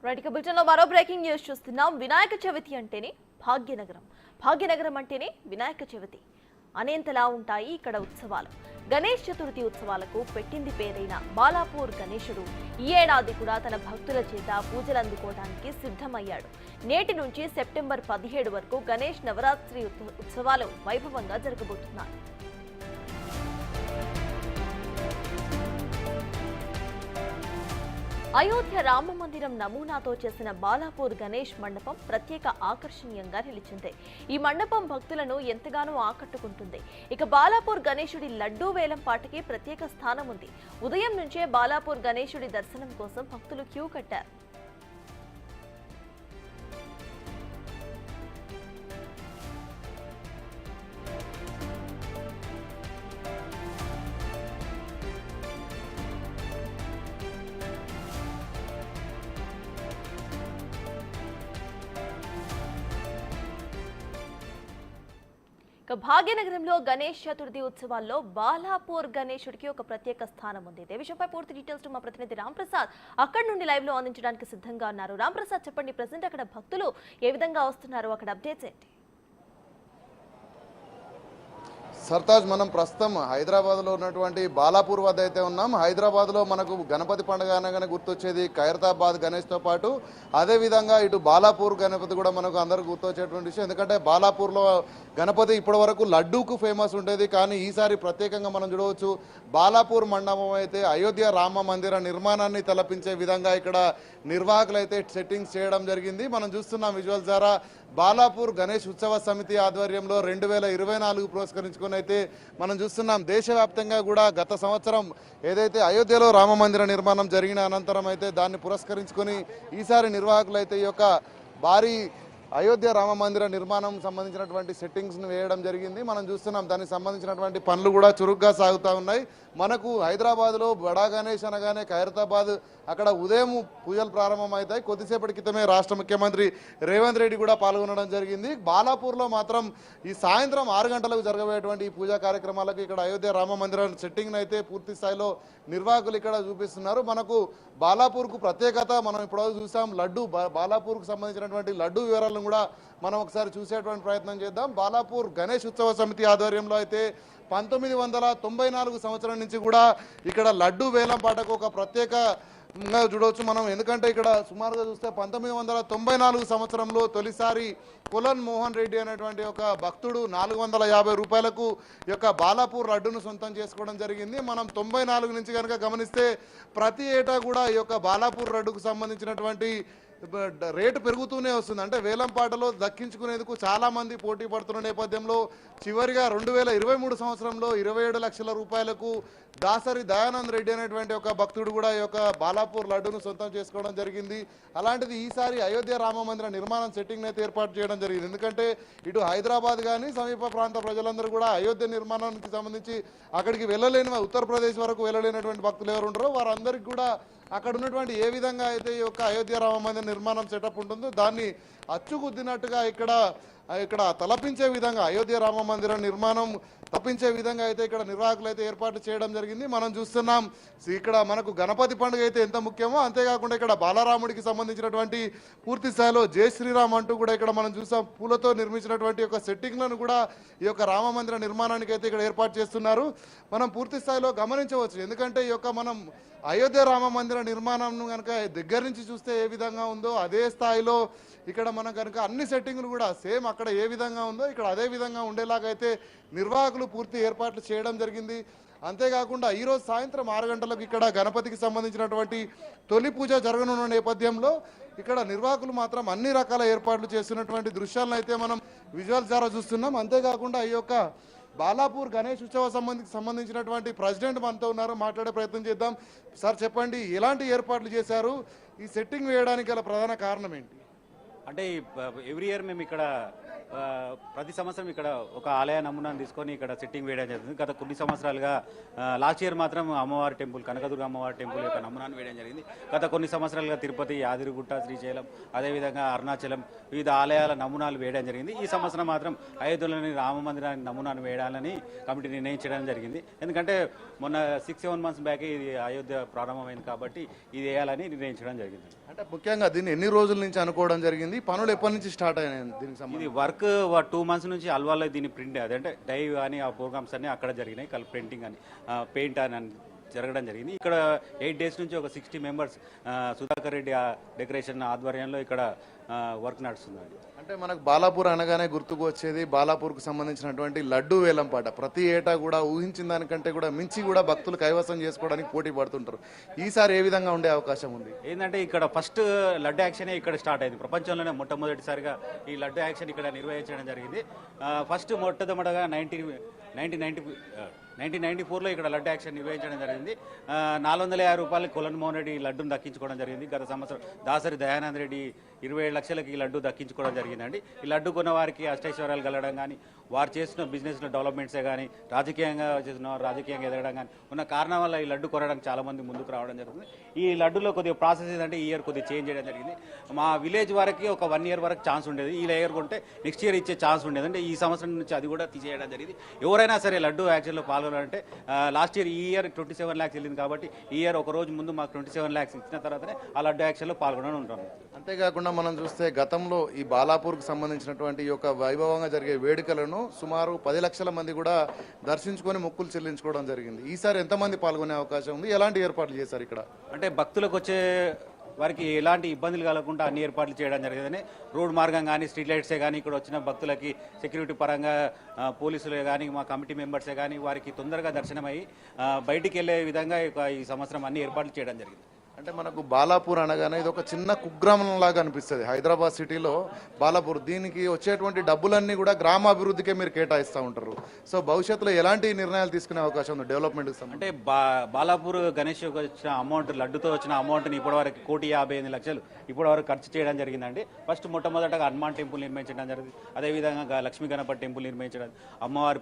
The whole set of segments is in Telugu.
రైట్ బులెటిన్లో మరో బ్రేకింగ్ న్యూస్ చూస్తున్నాం. వినాయక చవితి అంటేనే భాగ్యనగరం, భాగ్యనగరం అంటేనే వినాయక చవితి అనేంతలా ఉంటాయి ఇక్కడ ఉత్సవాలు. గణేష్ చతుర్థి ఉత్సవాలకు పెట్టింది పేరైన బాలాపూర్ గణేశుడు ఈ ఏడాది కూడా తన భక్తుల చేత పూజలు అందుకోవడానికి సిద్ధమయ్యాడు. నేటి నుంచి సెప్టెంబర్ 17 వరకు గణేష్ నవరాత్రి ఉత్సవాలు వైభవంగా జరగబోతున్నాయి. అయోధ్య రామ మందిరం నమూనాతో చేసిన బాలాపూర్ గణేష్ మండపం ప్రత్యేక ఆకర్షణీయంగా నిలిచింది. ఈ మండపం భక్తులను ఎంతగానో ఆకట్టుకుంటుంది. ఇక బాలాపూర్ గణేశుడి లడ్డూ వేలం పాటకి ప్రత్యేక స్థానం ఉంది. ఉదయం నుంచే బాలాపూర్ గణేశుడి దర్శనం కోసం భక్తులు క్యూ కట్టారు. భాగ్యనగరంలో గణేష్ చతుర్థి ఉత్సవాల్లో బాలాపూర్ గణేశుడికి ఒక ప్రత్యేక స్థానం ఉంది. ఇదే విషయంపై పూర్తి డీటెయిల్స్ మా ప్రతినిధి రాంప్రసాద్ అక్కడి నుండి లైవ్ లో అందించడానికి సిద్ధంగా ఉన్నారు. రాంప్రసాద్, చెప్పండి, ప్రెసెంట్ అక్కడ భక్తులు ఏ విధంగా వస్తున్నారు, అక్కడ అప్డేట్స్ ఏంటి? సర్తాజ్, మనం ప్రస్తుతం హైదరాబాద్లో ఉన్నటువంటి బాలాపూర్ వద్ద అయితే ఉన్నాం. హైదరాబాద్లో మనకు గణపతి పండుగ అనగానే గుర్తొచ్చేది ఖైరతాబాద్ గణేష్తో పాటు అదేవిధంగా ఇటు బాలాపూర్ గణపతి కూడా మనకు అందరికి గుర్తొచ్చేటువంటి విషయం. ఎందుకంటే బాలాపూర్లో గణపతి ఇప్పటి వరకు లడ్డూకు ఫేమస్ ఉండేది, కానీ ఈసారి ప్రత్యేకంగా మనం చూడవచ్చు బాలాపూర్ మండపం అయితే అయోధ్య రామ మందిర నిర్మాణాన్ని తలపించే విధంగా ఇక్కడ నిర్వాహకులు అయితే సెట్టింగ్స్ చేయడం జరిగింది. మనం చూస్తున్నాం విజువల్స్ ద్వారా బాలాపూర్ గణేష్ ఉత్సవ సమితి ఆధ్వర్యంలో 2024 పురస్కరించుకొని అయితే మనం చూస్తున్నాం. దేశవ్యాప్తంగా కూడా గత సంవత్సరం ఏదైతే అయోధ్యలో రామ మందిర నిర్మాణం జరిగిన అనంతరం అయితే దాన్ని పురస్కరించుకొని ఈసారి నిర్వాహకులు అయితే ఈ యొక్క భారీ అయోధ్య రామ మందిర నిర్మాణం సంబంధించినటువంటి సెట్టింగ్స్ను వేయడం జరిగింది. మనం చూస్తున్నాం దానికి సంబంధించినటువంటి పనులు కూడా చురుగ్గా సాగుతూ ఉన్నాయి. మనకు హైదరాబాద్లో బడా గణేష్ అనగానే ఖైరతాబాద్ అక్కడ ఉదయం పూజలు ప్రారంభమవుతాయి. కొద్దిసేపటి క్రితమే రాష్ట్ర ముఖ్యమంత్రి రేవంత్ రెడ్డి కూడా పాల్గొనడం జరిగింది. బాలాపూర్లో మాత్రం ఈ సాయంత్రం 6 గంటలకు జరగబోయేటువంటి ఈ పూజా కార్యక్రమాలకు ఇక్కడ అయోధ్య రామ మందిర సెట్టింగ్ను అయితే పూర్తి స్థాయిలో నిర్వాహకులు ఇక్కడ చూపిస్తున్నారు. మనకు బాలాపూర్కు ప్రత్యేకత మనం ఇప్పుడు చూసాం. లడ్డు బాలాపూర్కు సంబంధించినటువంటి లడ్డు వివరాలను కూడా మనం ఒకసారి చూసేటువంటి ప్రయత్నం చేద్దాం. బాలాపూర్ గణేష్ ఉత్సవ సమితి ఆధ్వర్యంలో అయితే 1994 సంవత్సరం నుంచి కూడా ఇక్కడ లడ్డు వేలం పాటకు ఒక ప్రత్యేకంగా చూడవచ్చు మనం. ఎందుకంటే ఇక్కడ సుమారుగా చూస్తే 1994 సంవత్సరంలో తొలిసారి కొలన్ మోహన్ రెడ్డి అనేటువంటి ఒక భక్తుడు 450 రూపాయలకు ఈ యొక్క బాలాపూర్ లడ్డును సొంతం చేసుకోవడం జరిగింది. మనం 94 నుంచి కనుక గమనిస్తే ప్రతి ఏటా కూడా ఈ యొక్క బాలాపూర్ లడ్డుకు సంబంధించినటువంటి రేటు పెరుగుతూనే వస్తుంది. అంటే వేలం పాటలో దక్కించుకునేందుకు చాలామంది పోటీ పడుతున్న నేపథ్యంలో చివరిగా 2023 సంవత్సరంలో 27 లక్షల రూపాయలకు దాసరి దయానంద్ రెడ్డి అనేటువంటి ఒక భక్తుడు కూడా ఈ యొక్క బాలాపూర్ లడ్డును సొంతం చేసుకోవడం జరిగింది. అలాంటిది ఈసారి అయోధ్య రామ మందిర నిర్మాణం సెట్టింగ్ అయితే ఏర్పాటు చేయడం జరిగింది. ఎందుకంటే ఇటు హైదరాబాద్ కానీ సమీప ప్రాంత ప్రజలందరూ కూడా అయోధ్య నిర్మాణానికి సంబంధించి అక్కడికి వెళ్ళలేని, ఉత్తరప్రదేశ్ వరకు వెళ్ళలేనటువంటి భక్తులు ఎవరు ఉంటారో వారందరికీ కూడా అక్కడ ఉన్నటువంటి ఏ విధంగా అయితే ఈ యొక్క అయోధ్య రామ మందిర నిర్మాణం సెటప్ ఉంటుందో దాన్ని అచ్చుగుద్దినట్టుగా ఇక్కడ తలపించే విధంగా అయోధ్య రామ మందిర నిర్మాణం తప్పించే విధంగా అయితే ఇక్కడ నిర్వాహకులు అయితే ఏర్పాటు చేయడం జరిగింది. మనం చూస్తున్నాం ఇక్కడ మనకు గణపతి పండుగ అయితే ఎంత ముఖ్యమో అంతేకాకుండా ఇక్కడ బాలరాముడికి సంబంధించినటువంటి పూర్తి స్థాయిలో జై శ్రీరామ్ అంటూ కూడా ఇక్కడ మనం చూసాం. పూలతో నిర్మించినటువంటి యొక్క సెట్టింగ్లను కూడా ఈ యొక్క రామ మందిర నిర్మాణానికి అయితే ఇక్కడ ఏర్పాటు చేస్తున్నారు. మనం పూర్తి స్థాయిలో గమనించవచ్చు. ఎందుకంటే ఈ యొక్క మనం అయోధ్య రామ మందిర నిర్మాణం కనుక దగ్గర నుంచి చూస్తే ఏ విధంగా ఉందో అదే స్థాయిలో ఇక్కడ మనం కనుక అన్ని సెట్టింగ్లు కూడా సేమ్ అక్కడ ఏ విధంగా ఉందో ఇక్కడ అదే విధంగా ఉండేలాగా అయితే నిర్వాహకులు పూర్తి ఏర్పాట్లు చేయడం జరిగింది. అంతేకాకుండా ఈరోజు సాయంత్రం 6 గంటలకు ఇక్కడ గణపతికి సంబంధించినటువంటి తొలి పూజ జరగనున్న నేపథ్యంలో ఇక్కడ నిర్వాహకులు మాత్రం అన్ని రకాల ఏర్పాట్లు చేస్తున్నటువంటి దృశ్యాలను అయితే మనం విజువల్స్ ద్వారా చూస్తున్నాం. అంతేకాకుండా ఈ యొక్క బాలాపూర్ గణేష్ ఉత్సవ సంబంధించినటువంటి ప్రెసిడెంట్ మనతో ఉన్నారు, మాట్లాడే ప్రయత్నం చేద్దాం. సార్, చెప్పండి, ఎలాంటి ఏర్పాట్లు చేశారు? ఈ సెట్టింగ్ వేయడానికి గల ప్రధాన కారణం ఏంటి? అంటే ఎవ్రీ ఇయర్ మేము ఇక్కడ ప్రతి సంవత్సరం ఇక్కడ ఒక ఆలయ నమూనాను తీసుకొని ఇక్కడ సెట్టింగ్ వేయడం జరుగుతుంది. గత కొన్ని సంవత్సరాలుగా లాస్ట్ ఇయర్ మాత్రం అమ్మవారి టెంపుల్ కనకదుర్గ అమ్మవారి టెంపుల్ యొక్క నమూనాను వేయడం జరిగింది. గత కొన్ని సంవత్సరాలుగా తిరుపతి, యాదగిరిగుట్ట, శ్రీశైలం, అదేవిధంగా అరుణాచలం వివిధ ఆలయాల నమూనాలు వేయడం జరిగింది. ఈ సంవత్సరం మాత్రం అయోధ్యలోని రామ మందిరాన్ని నమూనాను వేయాలని కమిటీ నిర్ణయించడం జరిగింది. ఎందుకంటే మొన్న 6-7 months బ్యాక్ ఇది అయోధ్య ప్రారంభమైంది కాబట్టి ఇది వేయాలని నిర్ణయించడం జరిగింది. అంటే ముఖ్యంగా దీన్ని ఎన్ని రోజుల నుంచి అనుకోవడం జరిగింది, పనులు ఎప్పటి నుంచి స్టార్ట్ అయినాయి దీనికి సంబంధించి? ఇది వర్క్ 2 months నుంచి అల్వాల్లో దీన్ని ప్రింట్ అదంటే డై కానీ ఆ ప్రోగ్రామ్స్ అన్ని అక్కడ జరిగినాయి. ప్రింటింగ్ అని పెయింట్ అని జరగడం జరిగింది. ఇక్కడ 8 days నుంచి ఒక 60 members సుధాకర్ రెడ్డి డెకరేషన్ ఆధ్వర్యంలో ఇక్కడ వర్క్ నడుస్తుంది. అంటే మనకు బాలాపూర్ అనగానే గుర్తుకు వచ్చేది బాలాపూర్కు సంబంధించినటువంటి లడ్డు వేలం పాట. ప్రతి ఏటా కూడా ఊహించిన దానికంటే కూడా మించి కూడా భక్తులు కైవసం చేసుకోవడానికి పోటీ పడుతుంటారు. ఈసారి ఏ విధంగా ఉండే అవకాశం ఉంది? ఏంటంటే ఇక్కడ ఫస్ట్ లడ్డు యాక్షనే ఇక్కడ స్టార్ట్ అయింది. ప్రపంచంలోనే మొట్టమొదటిసారిగా ఈ లడ్డు యాక్షన్ ఇక్కడ నిర్వహించడం జరిగింది. ఫస్ట్ మొట్టమొదటిగా 1994లో ఇక్కడ లడ్డు యాక్షన్ నిర్వహించడం జరిగింది. 450 రూపాయలు కొలను మోహన్ రెడ్డి లడ్డును దక్కించుకోవడం జరిగింది. గత సంవత్సరం దాసరి దయానంద రెడ్డి 27 లక్షలకి ఈ లడ్డు దక్కించుకోవడం జరిగిందండి. ఈ లడ్డు కొన్న వారికి అష్టైశ్వర్యాలు కలగడం కానీ, వారు చేసిన బిజినెస్లో డెవలప్మెంట్సే కానీ, రాజకీయంగా చేసిన వారు రాజకీయంగా ఎదగడం కానీ ఉన్న కారణం వల్ల ఈ లడ్డు కొనడానికి చాలామంది ముందుకు రావడం జరుగుతుంది. ఈ లడ్డులో కొద్దిగా ప్రాసెస్ ఏంటంటే ఈ ఇయర్ కొద్దిగా చేంజ్ చేయడం జరిగింది. మా విలేజ్ వరకు ఒక 1 year వరకు ఛాన్స్ ఉండేది. ఈ ఇయర్ కొంటే నెక్స్ట్ ఇయర్ ఇచ్చే ఛాన్స్ ఉండేది. అంటే ఈ సంవత్సరం నుంచి అది కూడా తీసేయడం జరిగింది. ఎవరైనా సరే లడ్డు యాక్షన్లో పాల్గొనాలంటే లాస్ట్ ఇయర్ ఈ ఇయర్ 27 lakhs వెళ్ళింది కాబట్టి ఈ ఇయర్ ఒక రోజు ముందు మాకు 27 lakhs ఇచ్చిన తర్వాతనే ఆ లడ్డు యాక్షన్లో పాల్గొనడం ఉంటాం. అంతేకాకుండా మనం చూస్తే గతంలో ఈ బాలాపూర్కు సంబంధించినటువంటి ఈ యొక్క వైభవంగా జరిగే వేడుకలను సుమారు 10 లక్షల మంది కూడా దర్శించుకొని మొక్కులు చెల్లించుకోవడం జరిగింది. ఈసారి ఎంతమంది పాల్గొనే అవకాశం ఉంది? ఎలాంటి ఏర్పాట్లు చేశారు ఇక్కడ? అంటే భక్తులకు వచ్చే వారికి ఎలాంటి ఇబ్బందులు కలగకుండా అన్ని ఏర్పాట్లు చేయడం జరిగిందని రోడ్ మార్గం కానీ, స్ట్రీట్ లైట్సే కానీ, ఇక్కడ వచ్చిన భక్తులకి సెక్యూరిటీ పరంగా పోలీసులే కానీ, మా కమిటీ మెంబర్సే కానీ వారికి తొందరగా దర్శనమై బయటికి వెళ్ళే విధంగా ఈ సంవత్సరం అన్ని ఏర్పాట్లు చేయడం జరిగింది. అంటే మనకు బాలాపూర్ అనగానే ఇది ఒక చిన్న కుగ్రామం లాగా అనిపిస్తుంది హైదరాబాద్ సిటీలో బాలాపూర్. దీనికి వచ్చేటువంటి డబ్బులన్నీ కూడా గ్రామాభివృద్ధికే మీరు కేటాయిస్తూ ఉంటారు. సో భవిష్యత్తులో ఎలాంటి నిర్ణయాలు తీసుకునే అవకాశం ఉంది డెవలప్మెంట్కి సంబంధించి? అంటే బాలాపూర్ గణేష్ వచ్చిన అమౌంట్, లడ్డుతో వచ్చిన అమౌంట్ని ఇప్పటివరకు 1,58 లక్షలు ఇప్పటివరకు ఖర్చు చేయడం జరిగిందండి. ఫస్ట్ మొట్టమొదటగా హనుమాన్ టెంపుల్ నిర్మించడం జరిగింది. అదేవిధంగా లక్ష్మీ గణపతి టెంపుల్ నిర్మించడం, అమ్మవారి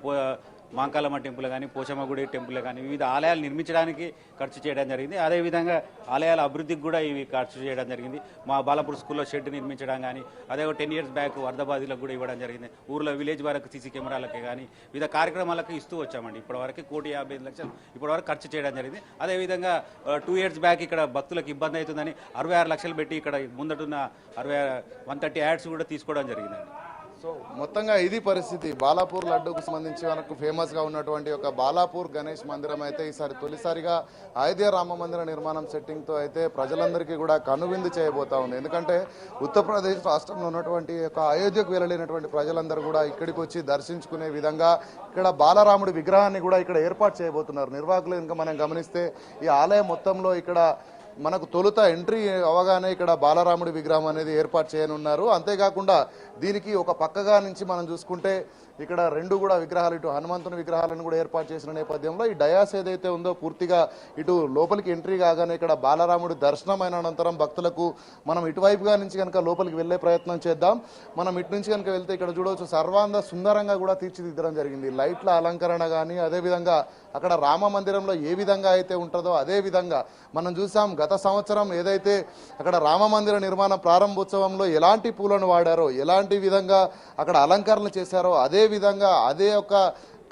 మాంకాలమ్మ టెంపుల్ కానీ, పోచమ్మ గుడి టెంపుల్ కానీ వివిధ ఆలయాలు నిర్మించడానికి ఖర్చు చేయడం జరిగింది. అదేవిధంగా ఆలయాల అభివృద్ధికి కూడా ఇవి ఖర్చు చేయడం జరిగింది. మా బాలాపూర్ స్కూల్లో షెడ్ నిర్మించడం కానీ, అదే 10 years బ్యాక్ వరదబాధితులకు కూడా ఇవ్వడం జరిగింది. ఊర్లో విలేజ్ వరకు సీసీ కెమెరాలకి కానీ వివిధ కార్యక్రమాలకు ఇస్తూ వచ్చామండి. ఇప్పటివరకు 1,55 లక్షలు ఇప్పటివరకు ఖర్చు చేయడం జరిగింది. అదేవిధంగా 2 years బ్యాక్ ఇక్కడ భక్తులకు ఇబ్బంది అవుతుందని 66 లక్షలు పెట్టి ఇక్కడ ముందటున్న 130 యాడ్స్ కూడా తీసుకోవడం జరిగిందండి. సో మొత్తంగా ఇది పరిస్థితి. బాలాపూర్ లడ్డూకు సంబంధించి మనకు ఫేమస్గా ఉన్నటువంటి ఒక బాలాపూర్ గణేష్ మందిరం అయితే ఈసారి తొలిసారిగా అయోధ్య రామ మందిర నిర్మాణం సెట్టింగ్తో అయితే ప్రజలందరికీ కూడా కనువిందు చేయబోతా ఉంది. ఎందుకంటే ఉత్తరప్రదేశ్ రాష్ట్రంలో ఉన్నటువంటి ఒక అయోధ్యకు వెళ్ళలేనటువంటి ప్రజలందరూ కూడా ఇక్కడికి వచ్చి దర్శించుకునే విధంగా ఇక్కడ బాలరాముడి విగ్రహాన్ని కూడా ఇక్కడ ఏర్పాటు చేయబోతున్నారు నిర్వాహకులు. ఇంకా మనం గమనిస్తే ఈ ఆలయం మొత్తంలో ఇక్కడ మనకు తొలుత ఎంట్రీ అవగానే ఇక్కడ బాలరాముడి విగ్రహం అనేది ఏర్పాటు చేయనున్నారు. అంతేకాకుండా దీనికి ఒక పక్కగా నుంచి మనం చూసుకుంటే ఇక్కడ 2 కూడా విగ్రహాలు, ఇటు హనుమంతుని విగ్రహాలను కూడా ఏర్పాటు చేసిన నేపథ్యంలో ఈ డయాస్ ఏదైతే ఉందో పూర్తిగా ఇటు లోపలికి ఎంట్రీ కాగానే ఇక్కడ బాలరాముడి దర్శనం అయిన అనంతరం భక్తులకు మనం ఇటువైపుగా నుంచి కనుక లోపలికి వెళ్ళే ప్రయత్నం చేద్దాం. మనం ఇటు నుంచి కనుక వెళ్తే ఇక్కడ చూడవచ్చు సర్వాంగ సుందరంగా కూడా తీర్చిదిద్దడం జరిగింది. లైట్ల అలంకరణ కానీ, అదేవిధంగా అక్కడ రామ మందిరంలో ఏ విధంగా అయితే ఉంటుందో అదే విధంగా మనం చూసాం. గత సంవత్సరం ఏదైతే అక్కడ రామ మందిర నిర్మాణ ప్రారంభోత్సవంలో ఎలాంటి పూలను వాడారో, ఎలాంటి విధంగా అక్కడ అలంకరణ చేశారో అదే విధంగా అదే ఒక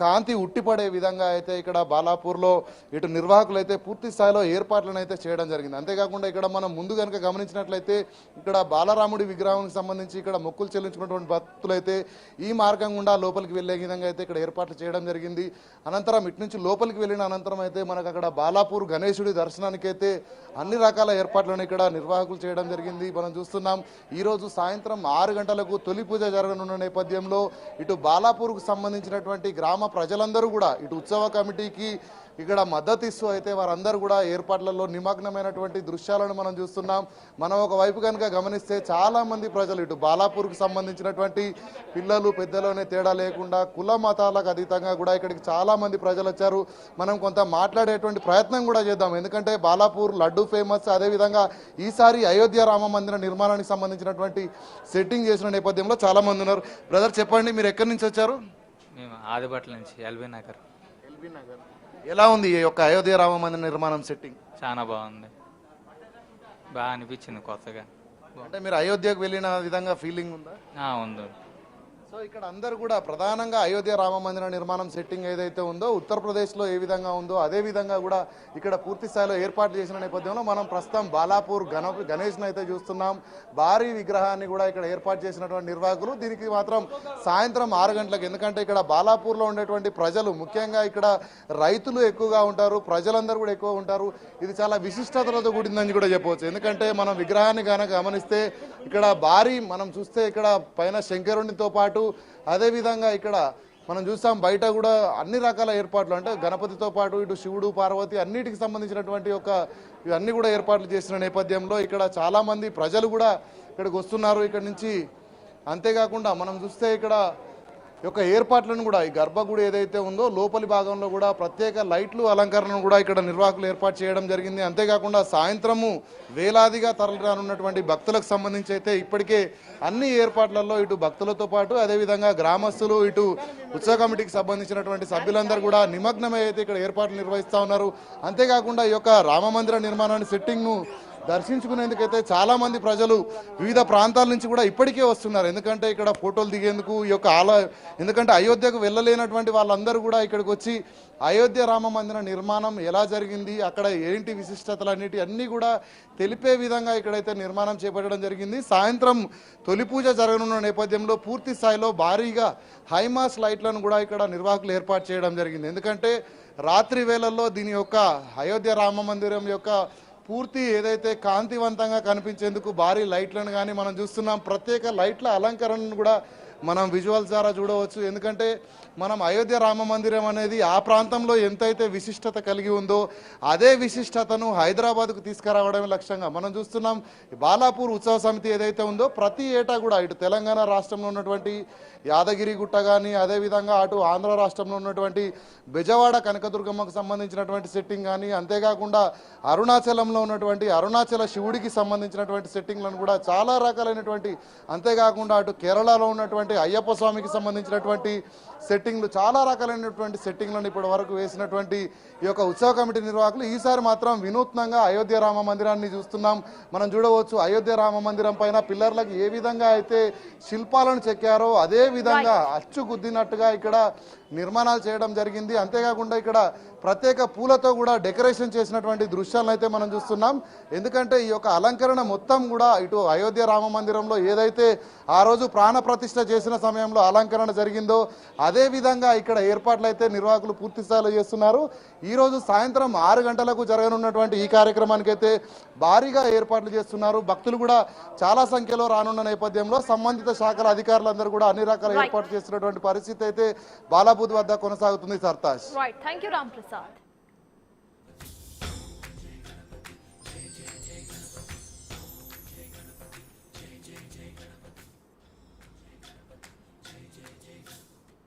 కాంతి ఉట్టిపడే విధంగా అయితే ఇక్కడ బాలాపూర్లో ఇటు నిర్వాహకులు అయితే పూర్తి స్థాయిలో ఏర్పాట్లను అయితే చేయడం జరిగింది. అంతేకాకుండా ఇక్కడ మనం ముందు కనుక గమనించినట్లయితే ఇక్కడ బాలరాముడి విగ్రహానికి సంబంధించి ఇక్కడ మొక్కులు చెల్లించుకున్నటువంటి భక్తులు అయితే ఈ మార్గం గుండా లోపలికి వెళ్ళే విధంగా అయితే ఇక్కడ ఏర్పాట్లు చేయడం జరిగింది. అనంతరం ఇటు నుంచి లోపలికి వెళ్ళిన అనంతరం అయితే మనకు అక్కడ బాలాపూర్ గణేశుడి దర్శనానికి అయితే అన్ని రకాల ఏర్పాట్లను ఇక్కడ నిర్వాహకులు చేయడం జరిగింది. మనం చూస్తున్నాం ఈరోజు సాయంత్రం 6 గంటలకు తొలి పూజ జరగనున్న నేపథ్యంలో ఇటు బాలాపూర్కు సంబంధించినటువంటి గ్రామ ప్రజలందరూ కూడా ఇటు ఉత్సవ కమిటీకి ఇక్కడ మద్దతు ఇస్తూ అయితే వారందరూ కూడా ఏర్పాట్లలో నిమగ్నమైనటువంటి దృశ్యాలను మనం చూస్తున్నాం. మనం ఒకవైపు కనుక గమనిస్తే చాలా మంది ప్రజలు ఇటు బాలాపూర్కు సంబంధించినటువంటి పిల్లలు పెద్దలోనే తేడా లేకుండా కుల మతాలకు అతీతంగా కూడా ఇక్కడికి చాలా మంది ప్రజలు వచ్చారు. మనం కొంత మాట్లాడేటువంటి ప్రయత్నం కూడా చేద్దాం. ఎందుకంటే బాలాపూర్ లడ్డు ఫేమస్. అదేవిధంగా ఈసారి అయోధ్య రామ మందిర నిర్మాణానికి సంబంధించినటువంటి సెట్టింగ్ చేసిన నేపథ్యంలో చాలా మంది ఉన్నారు. బ్రదర్ చెప్పండి, మీరు ఎక్కడి నుంచి వచ్చారు? మేము ఆదిబట్ల నుంచి ఎల్బీ నగర్. ఎలా ఉంది ఈ యొక్క అయోధ్య రామ మందిర నిర్మాణం సెట్టింగ్? చాలా బాగుంది, బాగా అనిపించింది కొత్తగా. అంటే మీరు అయోధ్యకు వెళ్ళిన విధంగా ఫీలింగ్ ఉందా? ఉంది. సో ఇక్కడ అందరూ కూడా ప్రధానంగా అయోధ్య రామ మందిర నిర్మాణం సెట్టింగ్ ఏదైతే ఉందో ఉత్తరప్రదేశ్లో ఏ విధంగా ఉందో అదే విధంగా కూడా ఇక్కడ పూర్తి స్థాయిలో ఏర్పాటు చేసిన నేపథ్యంలో మనం ప్రస్తుతం బాలాపూర్ గణేష్ను అయితే చూస్తున్నాం. భారీ విగ్రహాన్ని కూడా ఇక్కడ ఏర్పాటు చేసినటువంటి నిర్వాహకులు దీనికి మాత్రం సాయంత్రం 6 గంటలకు, ఎందుకంటే ఇక్కడ బాలాపూర్లో ఉండేటువంటి ప్రజలు ముఖ్యంగా ఇక్కడ రైతులు ఎక్కువగా ఉంటారు, ప్రజలందరూ కూడా ఎక్కువ ఉంటారు. ఇది చాలా విశిష్టతలతో కూడిందని కూడా చెప్పవచ్చు. ఎందుకంటే మనం విగ్రహాన్ని కనుక గమనిస్తే ఇక్కడ భారీ మనం చూస్తే ఇక్కడ పైన శంకరునితో పాటు అదేవిధంగా ఇక్కడ మనం చూస్తాం బయట కూడా అన్ని రకాల ఏర్పాట్లు, అంటే గణపతితో పాటు ఇటు శివుడు పార్వతి అన్నిటికి సంబంధించినటువంటి ఇవన్నీ కూడా ఏర్పాట్లు చేసిన నేపథ్యంలో ఇక్కడ చాలా మంది ప్రజలు కూడా ఇక్కడికి వస్తున్నారు ఇక్కడ నుంచి. అంతేకాకుండా మనం చూస్తే ఇక్కడ యొక్క ఏర్పాట్లను కూడా ఈ గర్భగుడి ఏదైతే ఉందో లోపలి భాగంలో కూడా ప్రత్యేక లైట్లు అలంకరణను కూడా ఇక్కడ నిర్వాహకులు ఏర్పాటు చేయడం జరిగింది. అంతేకాకుండా సాయంత్రము వేలాదిగా తరలిరానున్నటువంటి భక్తులకు సంబంధించి అయితే ఇప్పటికే అన్ని ఏర్పాట్లలో ఇటు భక్తులతో పాటు అదేవిధంగా గ్రామస్తులు ఇటు ఉత్సవ కమిటీకి సంబంధించినటువంటి సభ్యులందరూ కూడా నిమగ్నమై అయితే ఇక్కడ ఏర్పాట్లు నిర్వహిస్తూ ఉన్నారు. అంతేకాకుండా ఈ యొక్క రామమందిర నిర్మాణాన్ని సెట్టింగ్ను దర్శించుకునేందుకైతే చాలా మంది ప్రజలు వివిధ ప్రాంతాల నుంచి కూడా ఇప్పటికే వస్తున్నారు. ఎందుకంటే ఇక్కడ ఫోటోలు దిగేందుకు ఈ యొక్క ఎందుకంటే అయోధ్యకు వెళ్ళలేనటువంటి వాళ్ళందరూ కూడా ఇక్కడికి వచ్చి అయోధ్య రామ మందిర నిర్మాణం ఎలా జరిగింది, అక్కడ ఏంటి విశిష్టతలు అన్నీ కూడా తెలిపే విధంగా ఇక్కడైతే నిర్మాణం చేపట్టడం జరిగింది. సాయంత్రం తొలి పూజ జరగనున్న నేపథ్యంలో పూర్తి స్థాయిలో భారీగా హైమాస్ లైట్లను కూడా ఇక్కడ నిర్వాహకులు ఏర్పాటు చేయడం జరిగింది. ఎందుకంటే రాత్రి వేళల్లో దీని యొక్క అయోధ్య రామ మందిరం యొక్క పూర్తి ఏదైతే కాంతివంతంగా కనిపించేందుకు భారీ లైట్లను కానీ మనం చూస్తున్నాం. ప్రత్యేక లైట్ల అలంకరణను కూడా మనం విజువల్స్ ద్వారా చూడవచ్చు. ఎందుకంటే మనం అయోధ్య రామ మందిరం అనేది ఆ ప్రాంతంలో ఎంతైతే విశిష్టత కలిగి ఉందో అదే విశిష్టతను హైదరాబాద్కు తీసుకురావడమే లక్ష్యంగా మనం చూస్తున్నాం. బాలాపూర్ ఉత్సవ సమితి ఏదైతే ఉందో ప్రతి ఏటా కూడా ఇటు తెలంగాణ రాష్ట్రంలో ఉన్నటువంటి యాదగిరి గుట్ట కానీ అదేవిధంగా అటు ఆంధ్ర రాష్ట్రంలో ఉన్నటువంటి బెజవాడ కనకదుర్గమ్మకు సంబంధించినటువంటి సెట్టింగ్ కానీ అంతేకాకుండా అరుణాచలంలో ఉన్నటువంటి అరుణాచల శివుడికి సంబంధించినటువంటి సెట్టింగ్లను కూడా చాలా రకాలైనటువంటి, అంతేకాకుండా అటు కేరళలో ఉన్నటువంటి అయ్యప్ప స్వామికి సంబంధించినటువంటి సెట్టింగ్లు చాలా రకాలైనటువంటి సెట్టింగ్లను ఇప్పటి వరకు వేసినటువంటి ఈ యొక్క ఉత్సవ కమిటీ నిర్వాహకులు ఈసారి మాత్రం వినూత్నంగా అయోధ్య రామ మందిరాన్ని చూస్తున్నాం. మనం చూడవచ్చు అయోధ్య రామ మందిరం పైన పిల్లర్లకు ఏ విధంగా అయితే శిల్పాలను చెక్కారో అదే విధంగా అచ్చు గుద్దినట్టుగా ఇక్కడ నిర్మాణాలు చేయడం జరిగింది. అంతేకాకుండా ఇక్కడ ప్రత్యేక పూలతో కూడా డెకరేషన్ చేసినటువంటి దృశ్యాలను అయితే మనం చూస్తున్నాం. ఎందుకంటే ఈ యొక్క అలంకరణ మొత్తం కూడా ఇటు అయోధ్య రామ మందిరంలో ఏదైతే ఆ రోజు ప్రాణ ప్రతిష్ఠ చేసిన సమయంలో అలంకరణ జరిగిందో అదే విధంగా ఇక్కడ ఏర్పాట్లు అయితే నిర్వాహకులు పూర్తి స్థాయిలో చేస్తున్నారు. ఈరోజు సాయంత్రం 6 గంటలకు జరగనున్నటువంటి ఈ కార్యక్రమానికి అయితే భారీగా ఏర్పాట్లు చేస్తున్నారు. భక్తులు కూడా చాలా సంఖ్యలో రానున్న నేపథ్యంలో సంబంధిత శాఖల అధికారులందరూ కూడా అన్ని రకాల ఏర్పాట్లు చేస్తున్నటువంటి పరిస్థితి అయితే బాలాపూర్ వద్ద కొనసాగుతుంది. Sartaj. Right, thank you Ram Prasad.